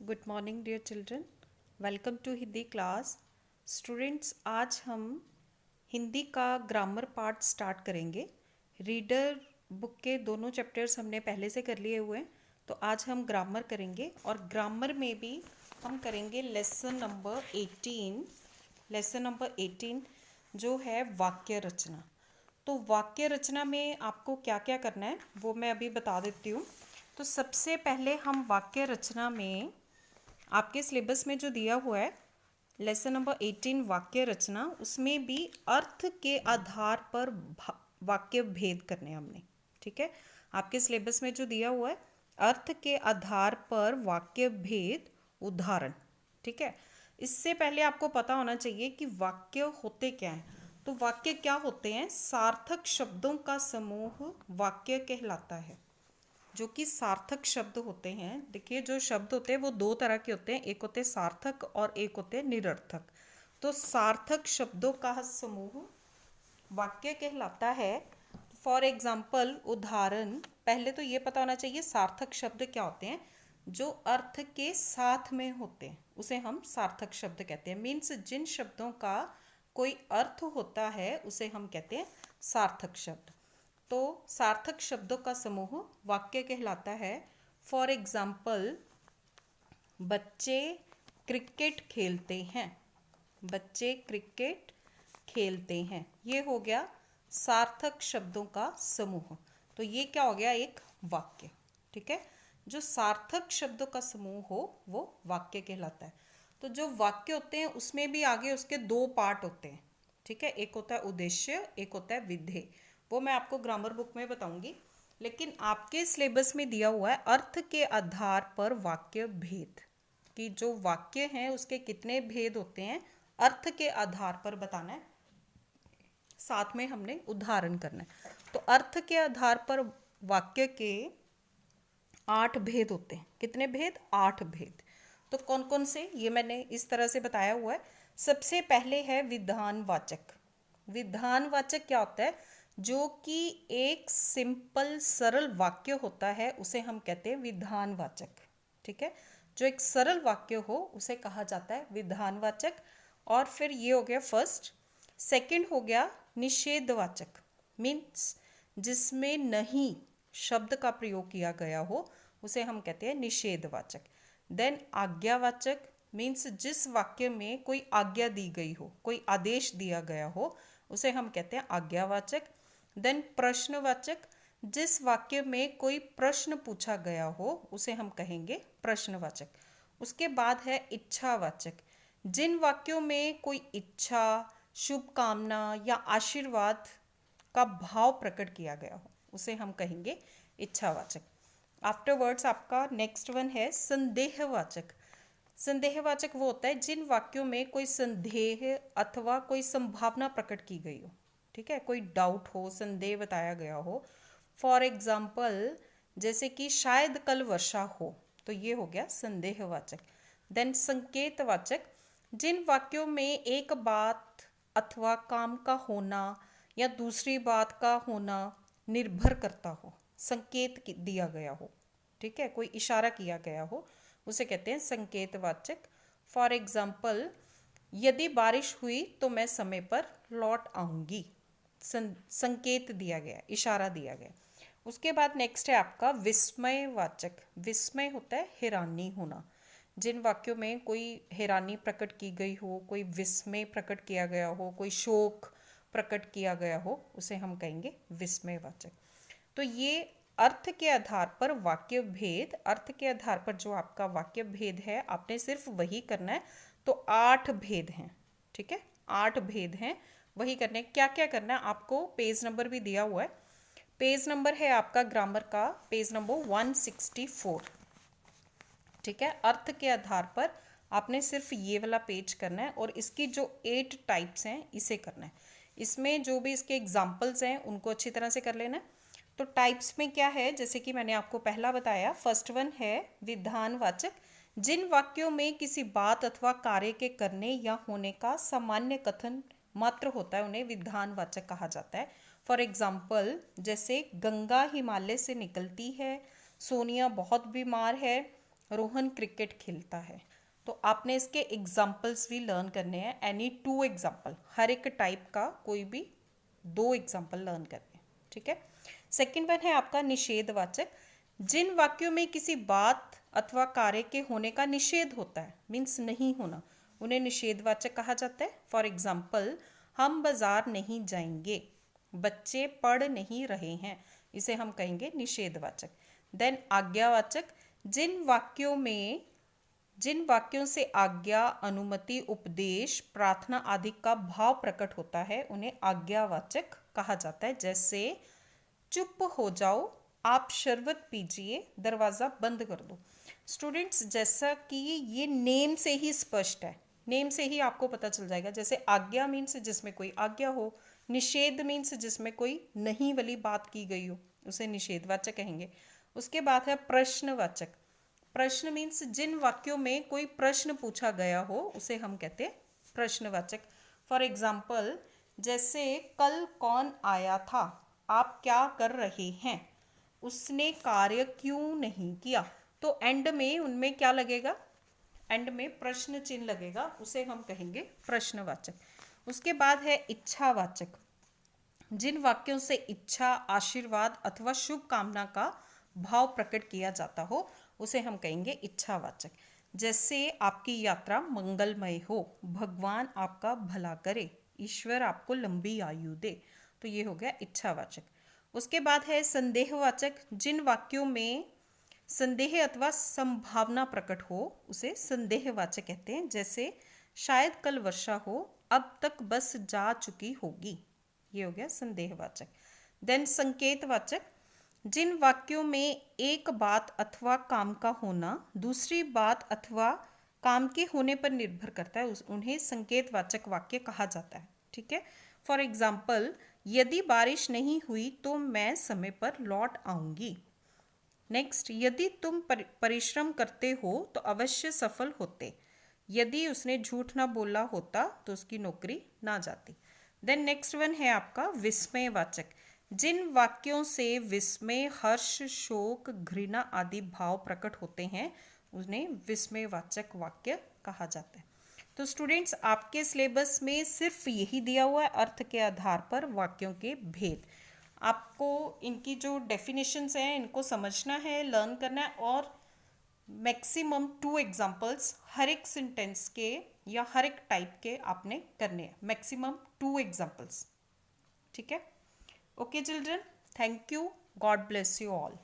Good morning dear children, welcome to Hindi class. Students, आज हम हिंदी का ग्रामर पार्ट स्टार्ट करेंगे। रीडर बुक के दोनों चैप्टर्स हमने पहले से कर लिए हुए हैं, तो आज हम ग्रामर करेंगे और ग्रामर में भी हम करेंगे लेसन नंबर 18। लेसन नंबर 18 जो है वाक्य रचना। तो वाक्य रचना में आपको क्या क्या करना है वो मैं अभी बता देती हूँ। तो सबसे पहले हम वाक्य रचना में आपके सिलेबस में जो दिया हुआ है लेसन नंबर 18 वाक्य रचना, उसमें भी अर्थ के आधार पर वाक्य भेद करने हमने। ठीक है, आपके सिलेबस में जो दिया हुआ है अर्थ के आधार पर वाक्य भेद उदाहरण। ठीक है, इससे पहले आपको पता होना चाहिए कि वाक्य होते क्या हैं। तो वाक्य क्या होते हैं? सार्थक शब्दों का समूह वाक्य कहलाता है। जो कि सार्थक शब्द होते हैं, देखिए जो शब्द होते हैं वो दो तरह के होते हैं, एक होते हैं सार्थक और एक होते हैं निरर्थक। तो सार्थक शब्दों का समूह वाक्य कहलाता है। फॉर एग्जाम्पल, उदाहरण, पहले तो ये पता होना चाहिए सार्थक शब्द क्या होते हैं। जो अर्थ के साथ में होते हैं उसे हम सार्थक शब्द कहते हैं। मीन्स जिन शब्दों का कोई अर्थ होता है उसे हम कहते हैं सार्थक शब्द। तो सार्थक शब्दों का समूह वाक्य कहलाता है। फॉर एग्जाम्पल, बच्चे क्रिकेट खेलते हैं। बच्चे क्रिकेट खेलते हैं, ये हो गया सार्थक शब्दों का समूह। तो ये क्या हो गया? एक वाक्य। ठीक है, जो सार्थक शब्दों का समूह हो वो वाक्य कहलाता है। तो जो वाक्य होते हैं उसमें भी आगे उसके दो पार्ट होते हैं। ठीक है, एक होता है उद्देश्य, एक होता है विधेय। वो मैं आपको ग्रामर बुक में बताऊंगी, लेकिन आपके सिलेबस में दिया हुआ है अर्थ के आधार पर वाक्य भेद, कि जो वाक्य हैं उसके कितने भेद होते हैं अर्थ के आधार पर बताना है, साथ में हमने उदाहरण करना है। तो अर्थ के आधार पर वाक्य के 8 भेद होते हैं। कितने भेद? 8 भेद। तो कौन कौन से, ये मैंने इस तरह से बताया हुआ है। सबसे पहले है विधानवाचक। विधानवाचक क्या होता है? जो कि एक सिंपल सरल वाक्य होता है उसे हम कहते हैं विधानवाचक। ठीक है, जो एक सरल वाक्य हो उसे कहा जाता है विधानवाचक। और फिर ये हो गया फर्स्ट। सेकंड हो गया निषेधवाचक। मीन्स जिसमें नहीं शब्द का प्रयोग किया गया हो उसे हम कहते हैं निषेधवाचक। देन आज्ञावाचक। मीन्स जिस वाक्य में कोई आज्ञा दी गई हो, कोई आदेश दिया गया हो, उसे हम कहते हैं आज्ञावाचक। देन प्रश्नवाचक। जिस वाक्य में कोई प्रश्न पूछा गया हो उसे हम कहेंगे प्रश्नवाचक। उसके बाद है इच्छावाचक। जिन वाक्यों में कोई इच्छा, शुभकामना या आशीर्वाद का भाव प्रकट किया गया हो उसे हम कहेंगे इच्छावाचक। आफ्टरवर्ड्स आपका नेक्स्ट वन है संदेहवाचक। संदेहवाचक वो होता है जिन वाक्यों में कोई संदेह अथवा कोई संभावना प्रकट की गई हो। ठीक है, कोई डाउट हो, संदेह बताया गया हो। फॉर एग्जाम्पल, जैसे कि शायद कल वर्षा हो, तो ये हो गया संदेहवाचक। देन संकेतवाचक। जिन वाक्यों में एक बात अथवा काम का होना या दूसरी बात का होना निर्भर करता हो, संकेत दिया गया हो, ठीक है, कोई इशारा किया गया हो, उसे कहते हैं संकेतवाचक। फॉर एग्जाम्पल, यदि बारिश हुई तो मैं समय पर लौट आऊंगी। संकेत दिया गया, इशारा दिया गया। उसके बाद नेक्स्ट है आपका विस्मयवाचक। विस्मय होता है हैरानी होना। जिन वाक्यों में कोई हैरानी प्रकट की गई हो, कोई विस्मय प्रकट किया गया हो, कोई शोक प्रकट किया गया हो, उसे हम कहेंगे विस्मयवाचक। तो ये अर्थ के आधार पर वाक्य भेद, अर्थ के आधार पर जो आपका वाक्य भेद है आपने सिर्फ वही करना है। तो 8 भेद हैं। ठीक है, 8 भेद हैं, वही करने हैं। क्या क्या करना है आपको, पेज नंबर भी दिया हुआ है। पेज नंबर है आपका ग्रामर का पेज नंबर 164। ठीक है, अर्थ के आधार पर आपने सिर्फ ये वाला पेज करना है और इसकी जो 8 टाइप्स हैं इसे करना है। इसमें जो भी इसके एग्जाम्पल्स हैं उनको अच्छी तरह से कर लेना है। तो टाइप्स में क्या है, जैसे कि मैंने आपको पहला बताया, फर्स्ट वन है विधानवाचक। जिन वाक्यों में किसी बात अथवा कार्य के करने या होने का सामान्य कथन मात्र होता है उन्हें विधानवाचक कहा जाता है। फॉर एग्जाम्पल, जैसे गंगा हिमालय से निकलती है, सोनिया बहुत बीमार है, रोहन क्रिकेट खेलता है। तो आपने इसके एग्जाम्पल्स भी लर्न करने हैं, एनी 2 एग्जाम्पल, हर एक टाइप का कोई भी 2 एग्जाम्पल लर्न करने हैं, ठीक है। सेकेंड वन है आपका निषेधवाचक। जिन वाक्यों में किसी बात अथवा कार्य के होने का निषेध होता है, मीन्स नहीं होना, उन्हें निषेधवाचक कहा जाता है। फॉर एग्जाम्पल, हम बाजार नहीं जाएंगे, बच्चे पढ़ नहीं रहे हैं, इसे हम कहेंगे निषेधवाचक। देन आज्ञावाचक। जिन वाक्यों से आज्ञा, अनुमति, उपदेश, प्रार्थना आदि का भाव प्रकट होता है, उन्हें आज्ञावाचक कहा जाता है। जैसे चुप हो जाओ, आप शरबत पीजिए, दरवाज़ा बंद कर दो। स्टूडेंट्स, जैसा कि ये नेम से ही स्पष्ट है, नेम से ही आपको पता चल जाएगा। जैसे आज्ञा मीन्स जिसमें कोई आज्ञा हो, निषेध मीन्स जिसमें कोई नहीं वाली बात की गई हो, उसे निषेधवाचक कहेंगे। उसके बाद है प्रश्नवाचक। प्रश्न मीन्स जिन वाक्यों में कोई प्रश्न पूछा गया हो, उसे हम कहते हैं प्रश्नवाचक। फॉर एग्जाम्पल, जैसे कल कौन आया था, आप क्या कर रहे हैं, उसने कार्य क्यों नहीं किया। तो एंड में उनमें क्या लगेगा, एंड में प्रश्न चिन्ह लगेगा, उसे हम कहेंगे प्रश्नवाचक। उसके बाद है इच्छावाचक। जिन वाक्यों से इच्छा, आशीर्वाद अथवा शुभ कामना का भाव प्रकट किया जाता हो, उसे हम कहेंगे इच्छावाचक। जैसे आपकी यात्रा मंगलमय हो, भगवान आपका भला करे, ईश्वर आपको लंबी आयु दे। तो ये हो गया इच्छावाचक। उसके बाद है संदेहवाचक। जिन वाक्यों में संदेह अथवा संभावना प्रकट हो, उसे संदेहवाचक कहते हैं। जैसे शायद कल वर्षा हो, अब तक बस जा चुकी होगी, ये हो गया संदेहवाचक। देन संकेतवाचक। जिन वाक्यों में एक बात अथवा काम का होना दूसरी बात अथवा काम के होने पर निर्भर करता है, उन्हें संकेतवाचक वाक्य कहा जाता है, ठीक है। फॉर एग्जाम्पल, यदि बारिश नहीं हुई तो मैं समय पर लौट आऊंगी। नेक्स्ट, यदि तुम परिश्रम करते हो तो अवश्य सफल होते, यदि उसने झूठ ना बोला होता तो उसकी नौकरी ना जाती। देन नेक्स्ट वन है आपका विस्मयवाचक। जिन वाक्यों से विस्मय, हर्ष, शोक, घृणा आदि भाव प्रकट होते हैं, उन्हें विस्मयवाचक वाक्य कहा जाता है। तो स्टूडेंट्स, आपके सिलेबस में सिर्फ यही दिया हुआ है, अर्थ के आधार पर वाक्यों के भेद। आपको इनकी जो डेफिनेशंस हैं, इनको समझना है, लर्न करना है, और मैक्सिमम 2 एग्जाम्पल्स हर एक सेंटेंस के या हर एक टाइप के आपने करने हैं, मैक्सिमम 2 एग्जाम्पल्स, ठीक है। Okay children, thank you, God bless you all.